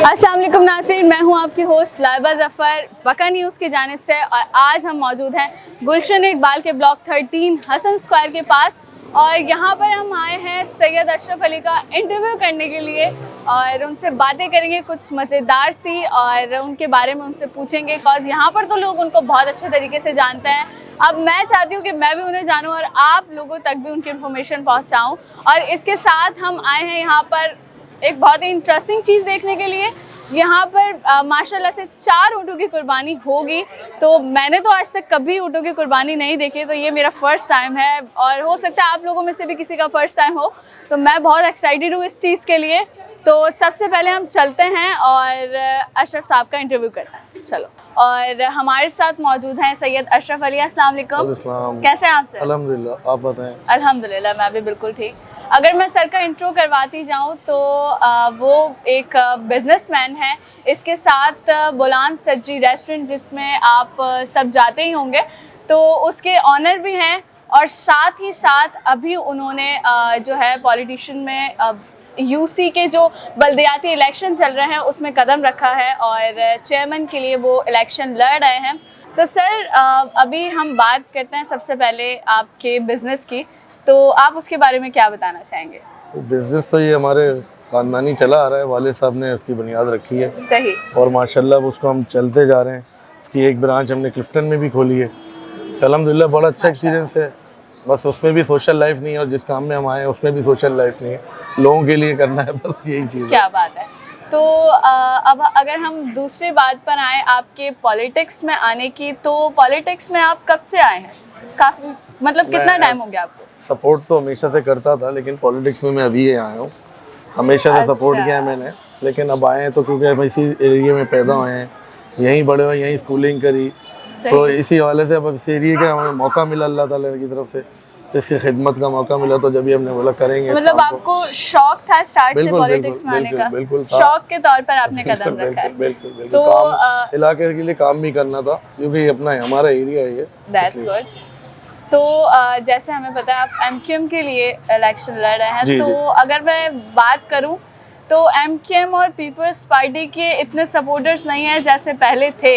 अस्सलाम वालेकुम नाज़रीन, मैं हूं आपकी होस्ट लाइबा ज़फ़र बका न्यूज़ की जानिब से। और आज हम मौजूद हैं गुलशन इकबाल के ब्लॉक 13 हसन स्क्वायर के पास। और यहाँ पर हम आए हैं सैयद अशरफ अली का इंटरव्यू करने के लिए और उनसे बातें करेंगे कुछ मज़ेदार सी, और उनके बारे में उनसे पूछेंगे बिकॉज़ यहाँ पर तो लोग उनको बहुत अच्छे तरीके से जानते हैं। अब मैं चाहती हूँ कि मैं भी उन्हें जानूँ और आप लोगों तक भी उनकी इन्फॉर्मेशन पहुँचाऊँ। और इसके साथ हम आए हैं यहाँ पर एक बहुत ही इंटरेस्टिंग चीज़ देखने के लिए। यहाँ पर माशाल्लाह से 4 ऊँटों की कुर्बानी होगी। तो मैंने तो आज तक कभी ऊँटों की कुर्बानी नहीं देखी, तो ये मेरा फ़र्स्ट टाइम है और हो सकता है आप लोगों में से भी किसी का फ़र्स्ट टाइम हो। तो मैं बहुत एक्साइटेड हूँ इस चीज़ के लिए। तो सबसे पहले हम चलते हैं और अशरफ साहब का इंटरव्यू करते हैं। चलो, और हमारे साथ मौजूद हैं सैयद अशरफ अली। अस्सलाम वालेकुम, कैसे हैं आप सर? अल्हम्दुलिल्लाह, आप बताएं। अल्हम्दुलिल्लाह, मैं भी बिल्कुल ठीक। अगर मैं सर का इंट्रो करवाती जाऊं तो वो एक बिजनेसमैन है, इसके साथ बोलान सज्जी रेस्टोरेंट जिसमें आप सब जाते ही होंगे, तो उसके ऑनर भी हैं। और साथ ही साथ अभी उन्होंने जो है पॉलिटिशियन में यूसी के जो बल्दियाती इलेक्शन चल रहे हैं उसमें कदम रखा है और चेयरमैन के लिए वो इलेक्शन लड़ रहे हैं। तो सर अभी हम बात करते हैं सबसे पहले आपके बिज़नेस की, तो आप उसके बारे में क्या बताना चाहेंगे? बिजनेस तो ये हमारे खानदानी चला आ रहा है, वालिद साहब ने उसकी बुनियाद रखी है। सही। और माशाल्लाह उसको हम चलते जा रहे हैं। इसकी एक ब्रांच हमने क्लिफ्टन में भी खोली है। अल्हम्दुलिल्लाह बड़ा अच्छा एक्सपीरियंस है। बस उसमें भी सोशल लाइफ नहीं है और जिस काम में हम आए हैं उसमें भी सोशल लाइफ नहीं है, लोगों के लिए करना है, बस यही चीज़ है। क्या बात है। तो अब अगर हम दूसरी बात पर आए आपके पॉलिटिक्स में आने की, तो पॉलिटिक्स में आप कब से आए हैं? काफ़ी मतलब कितना टाइम हो गया आपको? सपोर्ट तो हमेशा से करता था, लेकिन पॉलिटिक्स में मैं अभी ही आया हूँ। हमेशा से सपोर्ट किया है मैंने, लेकिन अब आए हैं तो क्योंकि हम इसी एरिया में पैदा हुए हैं, यहीं बड़े हुए, यहीं स्कूलिंग करी, तो इसी हवाले से अब इस एरिया का हमें मौका मिला अल्लाह ताला की तरफ से, इसकी खिदमत का मौका मिला, तो जब भी हमने बोला करेंगे। मतलब आपको शौक था स्टार्ट से पॉलिटिक्स में आने का? बिल्कुल, शौक के तौर पर आपने कदम रखा है। बिल्कुल। तो इलाके के लिए काम भी करना था क्योंकि अपना हमारा एरिया है ये। That's good. तो जैसे हमें पता है आप एमक्यूएम के लिए इलेक्शन लड़ रहे हैं, तो अगर मैं बात करूं तो एमक्यूएम और पीपल्स पार्टी के इतने सपोर्टर्स नहीं हैं जैसे पहले थे,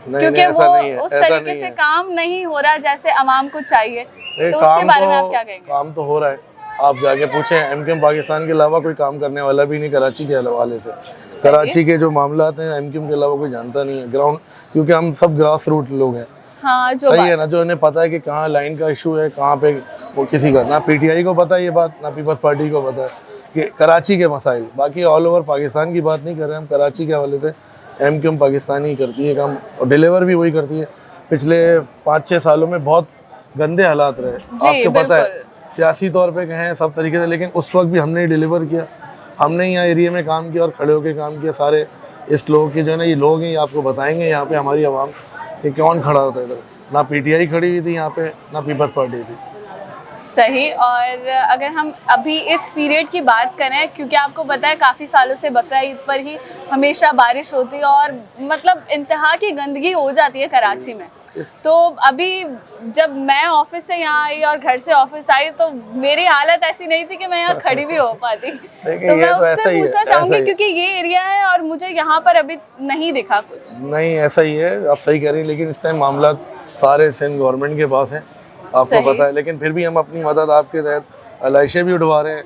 क्योंकि वो उस तरीके से काम नहीं हो रहा जैसे अवाम को चाहिए। तो उसके बारे में आप क्या कहेंगे? काम तो हो रहा है, आप जाके पूछें, एमक्यूएम पाकिस्तान के अलावा कोई काम करने वाला भी नहीं कराची के हवाले से। कराची के जो मामलात हैं एमक्यूएम के अलावा कोई जानता नहीं है ग्राउंड, क्योंकि हम सब ग्रास रूट लोग हैं। हाँ, जो सही है ना, जो इन्हें पता है कि कहाँ लाइन का इशू है, कहाँ पे वो किसी का, ना पीटीआई को पता है ये बात, ना पीपल्स पार्टी को पता है कि कराची के मसाइल। बाकी ऑल ओवर पाकिस्तान की बात नहीं कर रहे हम, कराची के हवाले से एमक्यूएम पाकिस्तानी करती है काम और डिलीवर भी वही करती है। पिछले 5-6 सालों में बहुत गंदे हालात रहे, आपको पता है, सियासी तौर पे कहें सब तरीके से, लेकिन उस वक्त भी हमने डिलीवर किया। हमने यहाँ एरिया में काम किया और खड़े होकर काम किया। सारे इस लोग के जो है ना, ये लोग हैं, ये आपको बताएंगे यहाँ पे हमारी आवाम कि कौन खड़ा होता है इधर। ना पीटीआई खड़ी हुई थी यहाँ पे, ना पीपल्स पार्टी थी। सही। और अगर हम अभी इस पीरियड की बात करें, क्योंकि आपको पता है काफ़ी सालों से बकरा ईद पर ही हमेशा बारिश होती है और मतलब इंतहा की गंदगी हो जाती है कराची में। तो अभी जब मैं ऑफिस से यहाँ आई और घर से ऑफिस आई तो मेरी हालत ऐसी नहीं थी कि मैं यहाँ खड़ी भी हो पाती। तो मैं उससे पूछना चाहूँगी क्योंकि ये एरिया है और मुझे यहाँ पर अभी नहीं दिखा कुछ। नहीं, ऐसा ही है, आप सही कह रही हैं, लेकिन इस टाइम मामला सारे सिंध गवर्नमेंट के पास हैं, आपको पता है। लेकिन फिर भी हम अपनी मदद आपके तहत अलाइशे भी उठवा रहे हैं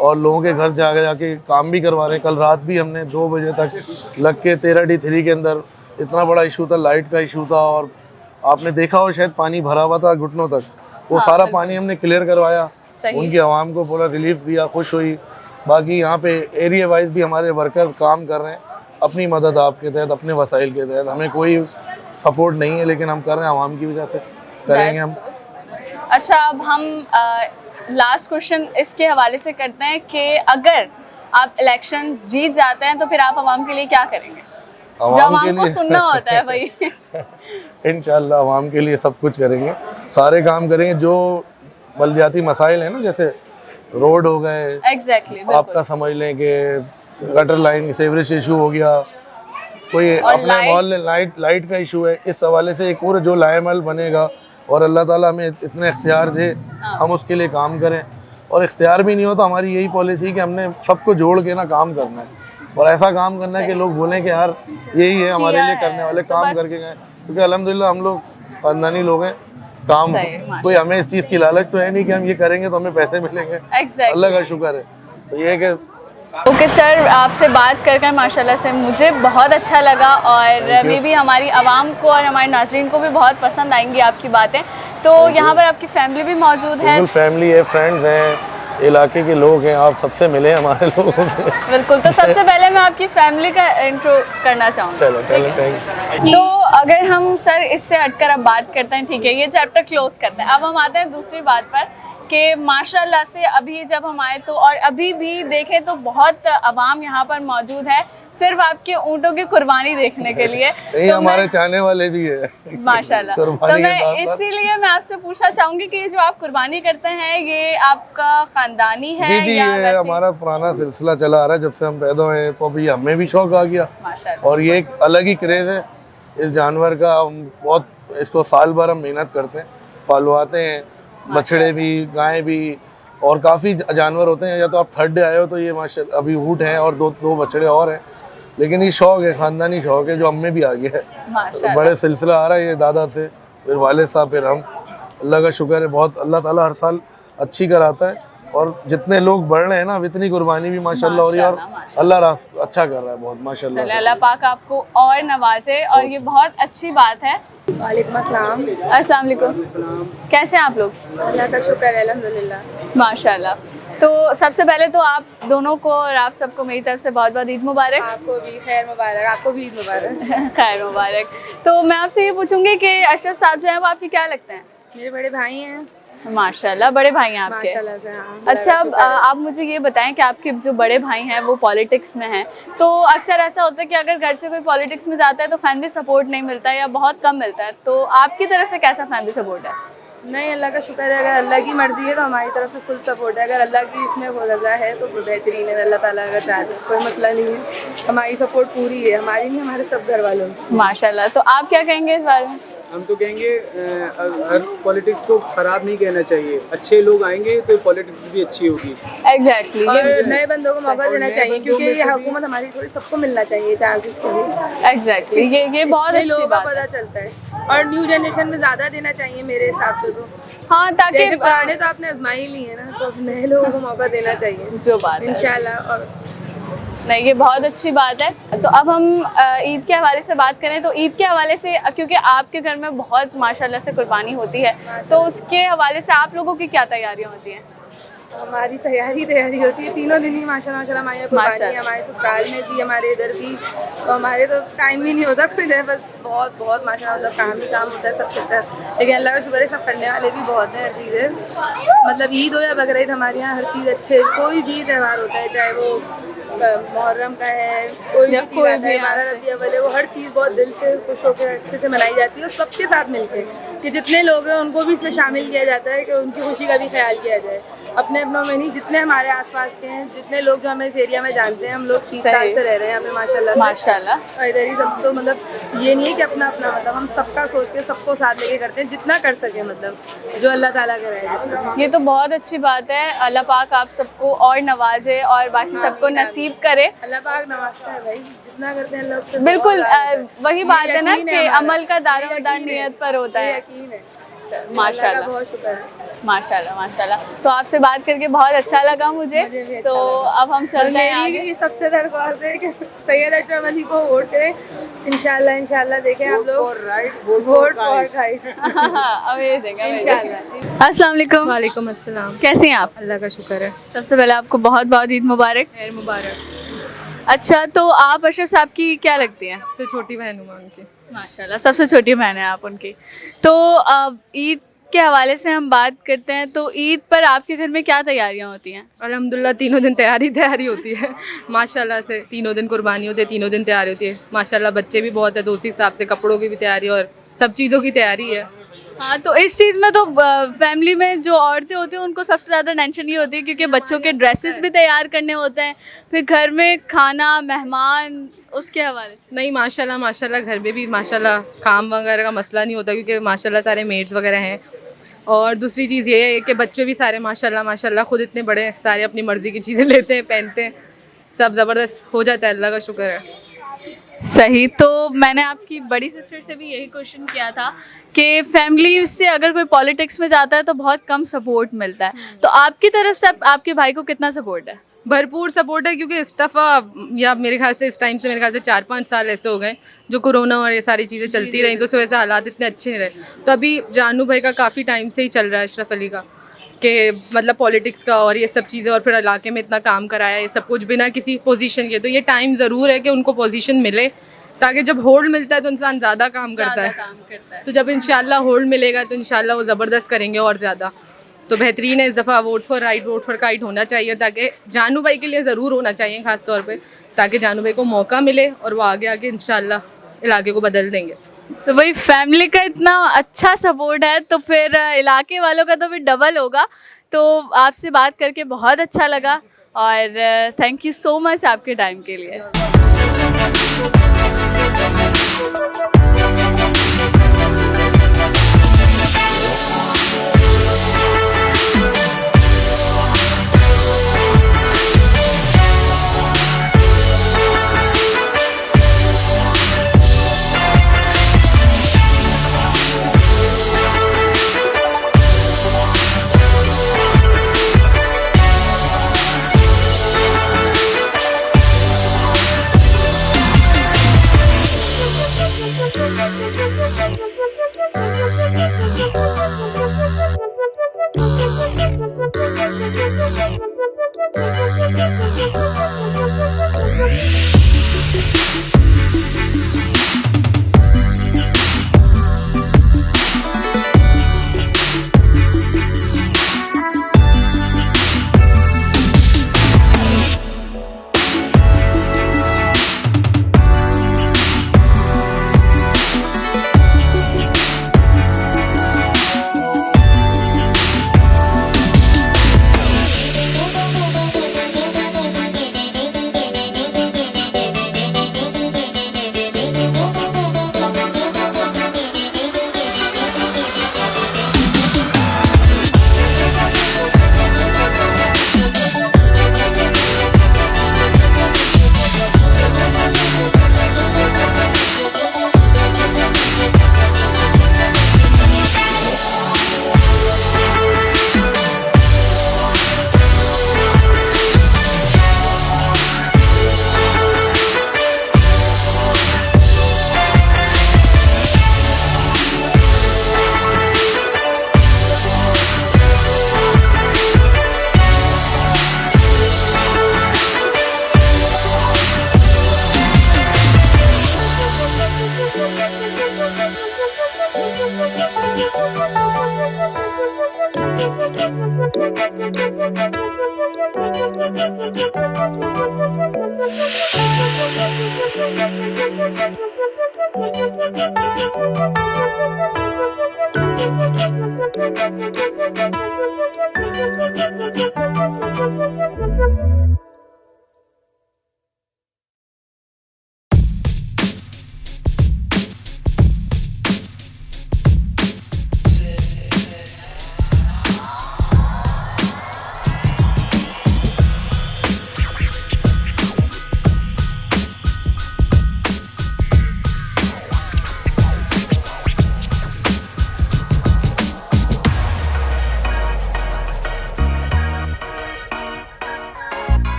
और लोगों के घर जाके काम भी करवा रहे हैं। कल रात भी हमने 2 बजे तक लग के 13D3 के अंदर इतना बड़ा इशू था, लाइट का इशू था, और आपने देखा हो शायद पानी भरा हुआ था घुटनों तक, वो सारा पानी हमने क्लियर करवाया, उनकी आवाम को पूरा रिलीफ दिया, खुश हुई। बाकी यहाँ पे एरिया वाइज भी हमारे वर्कर काम कर रहे हैं अपनी मदद आपके तहत, अपने वसाइल के तहत। हमें कोई सपोर्ट नहीं है, लेकिन हम कर रहे हैं आवाम की वजह से, करेंगे हम। अच्छा, अब हम लास्ट क्वेश्चन इसके हवाले से करते हैं कि अगर आप इलेक्शन जीत जाते हैं तो फिर आप आवाम के लिए क्या करेंगे? आवाम को सुनना होता है भाई। इंशाल्लाह आवाम के लिए सब कुछ करेंगे, सारे काम करेंगे। जो बल्दियाती मसाइल हैं ना, जैसे रोड हो गए, आपका समझ लें कि गटर लाइन, सीवरेज इशू हो गया, कोई अपने मोहल्ले लाइट का इशू है, इस हवाले से एक पूरा जो लाएमल बनेगा और अल्लाह ताला हमें इतने इख्तियार दे, हम उसके लिए काम करें। और इख्तियार भी नहीं हो तो हमारी यही पॉलिसी कि हमने सबको जोड़ के ना काम करना है। और ऐसा काम करना है कि लोग बोलें कि यार यही है हमारे लिए करने वाले, तो काम करके गए। क्योंकि अल्हम्दुलिल्लाह हम लोग खानदानी लोग हैं, काम कोई हमें इस चीज़ की लालच तो है नहीं कि हम ये करेंगे तो हमें पैसे मिलेंगे। अल्लाह का शुक्र है। तो ये है कि ओके सर, आपसे बात कर कर माशाल्लाह से मुझे बहुत अच्छा लगा और मे भी हमारी आवाम को और हमारे नाज़रीन को भी बहुत पसंद आएंगी आपकी बातें। तो यहाँ पर आपकी फैमिली भी मौजूद है? फैमिली है, फ्रेंड्स हैं, इलाके के लोग हैं, आप सबसे मिले हमारे लोगों से। बिल्कुल, तो सबसे पहले मैं आपकी फैमिली का इंट्रो करना चाहूँगी। चलो। तो अगर हम सर इससे हटकर अब बात करते हैं, ठीक है, ये चैप्टर क्लोज करते हैं। अब हम आते हैं दूसरी बात पर कि माशाल्लाह से अभी जब हम आए तो और अभी भी देखें तो बहुत अवाम यहाँ पर मौजूद है सिर्फ आपके ऊँटों की कुर्बानी देखने के लिए। तो हमारे चाहने वाले भी है माशाल्लाह। तो मैं इसीलिए मैं आपसे पूछना चाहूंगी कि जो आप कुर्बानी करते हैं ये आपका खानदानी है? जी या ये हमारा पुराना सिलसिला चला आ रहा है, जब से हम पैदा हुए तो अभी हमें भी शौक आ गया और ये एक अलग ही क्रेज है इस जानवर का। हम बहुत इसको साल भर हम मेहनत करते हैं, पालवाते हैं, बछड़े भी, गाय भी, और काफ़ी जानवर होते हैं। या तो आप थर्ड डे आए हो तो ये माशाल्लाह अभी ऊँट हैं और दो बछड़े और हैं, लेकिन ये शौक है, खानदानी शौक है जो हम में भी आ गया है। तो बड़े सिलसिला आ रहा है ये दादा से, फिर वालिद साहब, फिर हम। अल्लाह का शुक्र है बहुत, अल्लाह ताला हर साल अच्छी कराता है और जितने लोग बढ़ रहे हैं ना इतनी कुर्बानी भी माशाल्लाह हो रही है और अल्लाह अच्छा कर रहा है बहुत माशाल्लाह। अल्लाह पाक आपको और नवाजे और ये बहुत अच्छी बात है। वालेकुम अस्सलाम। अस्सलाम वालेकुम। कैसे हैं आप लोग? अल्लाह का शुक्र है अल्हम्दुलिल्लाह माशाल्लाह। तो सबसे पहले तो आप दोनों को और आप सबको मेरी तरफ से बहुत बहुत ईद मुबारक। आपको भी खैर मुबारक, आपको भी ईद मुबारक। खैर मुबारक। तो मैं आपसे ये पूछूंगी कि अशरफ साहब जो हैं वो आपके क्या लगते हैं? मेरे बड़े भाई हैं माशाल्लाह। बड़े भाई हैं आपके? माशाल्लाह से, हाँ। अच्छा, अब आप मुझे ये बताएं कि आपके जो बड़े भाई हैं वो पॉलिटिक्स में हैं, तो अक्सर ऐसा होता है कि अगर घर से कोई पॉलिटिक्स में जाता है तो फैमिली सपोर्ट नहीं मिलता है या बहुत कम मिलता है, तो आपकी तरफ से कैसा फैमिली सपोर्ट है? नहीं, अल्लाह का शुक्र है, अगर अल्लाह की मर्जी है तो हमारी तरफ से फुल सपोर्ट है। अगर अल्लाह की इसमें वो रजा है तो बेहतरीन है, अल्लाह ताला अगर चाहे तो कोई मसला नहीं है। हमारी सपोर्ट पूरी है, हमारी नहीं, हमारे सब घर वालों की। माशाल्लाह। तो आप क्या कहेंगे इस बारे में? हम तो कहेंगे हर पॉलिटिक्स को ख़राब नहीं कहना चाहिए, अच्छे लोग आएंगे तो पॉलिटिक्स भी अच्छी होगी। एग्जैक्टली। और नए बंदों को मौका देना चाहिए क्योंकि ये हुकूमत हमारी थोड़ी सबको मिलना चाहिए चांसेस के लिए। एग्जैक्टली, ये बहुत अच्छी बात पता चलता है और न्यू जनरेशन में ज़्यादा देना चाहिए मेरे हिसाब से तो। हाँ, ताकि पुराने तो आपने आजमाई ली है ना, तो अब नए लोगों को मौका देना चाहिए जो बात इंशाल्लाह। और नहीं, ये बहुत अच्छी बात है। तो अब हम ईद के हवाले से बात करें तो ईद के हवाले से, क्योंकि आपके घर में बहुत माशाल्लाह से कुर्बानी होती है, तो उसके हवाले से आप लोगों की क्या तैयारियां होती हैं? हमारी तैयारी होती है तीनों दिन ही माशाल्लाह हमारी कुर्बानी, हमारे ससुराल में भी, हमारे इधर भी। तो हमारे तो टाइम भी नहीं होता कोई, बस बहुत बहुत माशाल्लाह काम ही काम होता है सब कुछ। लेकिन अल्लाह का शुक्र है सब करने वाले भी बहुत हैं, हर चीज़ है। मतलब ईद हो या बकरीद, हमारे यहाँ हर चीज़ अच्छे, कोई भी त्यौहार होता है, चाहे वो मुहर्रम का है, कोई भी चीज़ आता है, हमारा रबी अव्वल है, वो हर चीज़ बहुत दिल से खुश होकर अच्छे से मनाई जाती है और सबके साथ मिलकर कि जितने लोग हैं उनको भी इसमें शामिल किया जाता है कि उनकी खुशी का भी ख्याल किया जाए। अपने अपनों में नहीं, जितने हमारे आसपास के हैं, जितने लोग जो हमें इस एरिया में जानते हैं, हम लोग 30 साल से रह रहे हैं यहाँ पे माशाल्लाह। और इधर ही सब तो मतलब ये नहीं है कि अपना अपना, मतलब हम सबका सोच के सबको साथ लेके करते हैं जितना कर सके, मतलब जो अल्लाह ताला कराए। ये तो बहुत अच्छी बात है। अल्लाह पाक आप सबको और नवाजे और बाकी सबको नसीब करे। अल्लाह पाक नवाजता है भाई, जितना करते हैं अल्लाह उससे। बिल्कुल वही बात है ना कि अमल का दारोमदार नियत पर होता है। यकीन है माशाल्लाह, बहुत शुक्र है। माशाल्लाह माशाल्लाह। तो आपसे बात करके बहुत अच्छा लगा मुझे भी अच्छा तो लगा। अब हम चलते हैं आगे। मेरी सबसे दरख्वास्त है कि सैयद अशरफ अली को वोट करें इंशाल्लाह देखें आप लोग। Vote for right. अमेजिंग इंशाल्लाह। अस्सलाम वालेकुम। वालेकुम अस्सलाम। कैसे हैं आप? अल्लाह का शुक्र है। सबसे पहले आपको बहुत बहुत ईद मुबारक। खैर मुबारक। अच्छा, तो आप अशरफ साहब की क्या लगती हैं? सबसे छोटी बहन हूँ मैं उनकी। माशाल्लाह, सबसे छोटी बहन है आप उनकी। तो ईद के हवाले से हम बात करते हैं, तो ईद पर आपके घर में क्या तैयारियां होती हैं? अल्हम्दुलिल्लाह तीनों दिन तैयारी होती है माशाल्लाह से। तीनों दिन कुर्बानी होती है, तीनों दिन तैयारी होती है माशाल्लाह। बच्चे भी बहुत है तो उसी हिसाब से कपड़ों की भी तैयारी और सब चीज़ों की तैयारी है। हाँ, तो इस चीज़ में तो फैमिली में जो औरतें होती हैं उनको सबसे ज़्यादा टेंशन ये होती है क्योंकि बच्चों के ड्रेसेस भी तैयार करने होते हैं, फिर घर में खाना, मेहमान, उसके हवाले। नहीं माशाल्लाह घर में भी माशाल्लाह काम वगैरह का मसला नहीं होता क्योंकि माशाल्लाह सारे मेड्स वगैरह हैं। और दूसरी चीज़ ये है कि बच्चे भी सारे माशाल्लाह खुद इतने बड़े सारे अपनी मर्ज़ी की चीज़ें लेते हैं, पहनते हैं, सब ज़बरदस्त हो जाता है, अल्लाह का शुक्र है। सही। तो मैंने आपकी बड़ी सिस्टर से भी यही क्वेश्चन किया था कि फैमिली से अगर कोई पॉलिटिक्स में जाता है तो बहुत कम सपोर्ट मिलता है, तो आपकी तरफ से आपके भाई को कितना सपोर्ट है? भरपूर सपोर्ट है, क्योंकि इस दफ़ा या मेरे ख्याल से इस टाइम से मेरे ख्याल से 4-5 साल ऐसे हो गए जो कोरोना और ये सारी चीज़ें चलती रही, तो उस वजह से हालात इतने अच्छे नहीं रहे। तो अभी जानू भाई का काफ़ी टाइम से ही चल रहा है, अशरफ अली का, कि मतलब पॉलिटिक्स का और ये सब चीज़ें, और फिर इलाके में इतना काम कराया, ये सब कुछ बिना किसी पोजीशन के। तो ये टाइम ज़रूर है कि उनको पोजीशन मिले, ताकि जब होल्ड मिलता है तो इंसान ज़्यादा काम करता है। तो जब इंशाल्लाह होल्ड मिलेगा तो इंशाल्लाह वो ज़बरदस्त करेंगे और ज़्यादा। तो बेहतरीन है इस दफ़ा vote for right, vote for kite होना चाहिए, ताकि जानू भाई के लिए ज़रूर होना चाहिए ख़ास तौर पे, ताकि जानू भाई को मौका मिले और वो आगे आके इंशाल्लाह इलाके को बदल देंगे। तो वही फैमिली का इतना अच्छा सपोर्ट है तो फिर इलाके वालों का तो फिर डबल होगा। तो आपसे बात करके बहुत अच्छा लगा और थैंक यू सो मच आपके टाइम के लिए।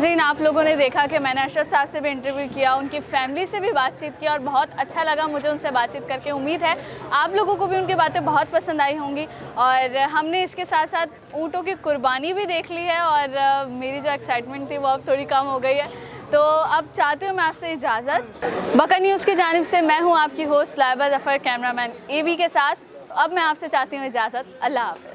नाज़रीन, आप लोगों ने देखा कि मैंने अशरफ साहब से भी इंटरव्यू किया, उनकी फैमिली से भी बातचीत की और बहुत अच्छा लगा मुझे उनसे बातचीत करके। उम्मीद है आप लोगों को भी उनकी बातें बहुत पसंद आई होंगी। और हमने इसके साथ साथ ऊँटों की कुर्बानी भी देख ली है और मेरी जो एक्साइटमेंट थी वो अब थोड़ी कम हो गई है। तो अब चाहती हूँ मैं आपसे इजाज़त। बका न्यूज़ की जानिब से मैं हूँ आपकी host Laiba Zafar, cameraman AB के साथ। अब मैं आपसे चाहती हूँ इजाज़त। अल्लाह हाफ़िज़।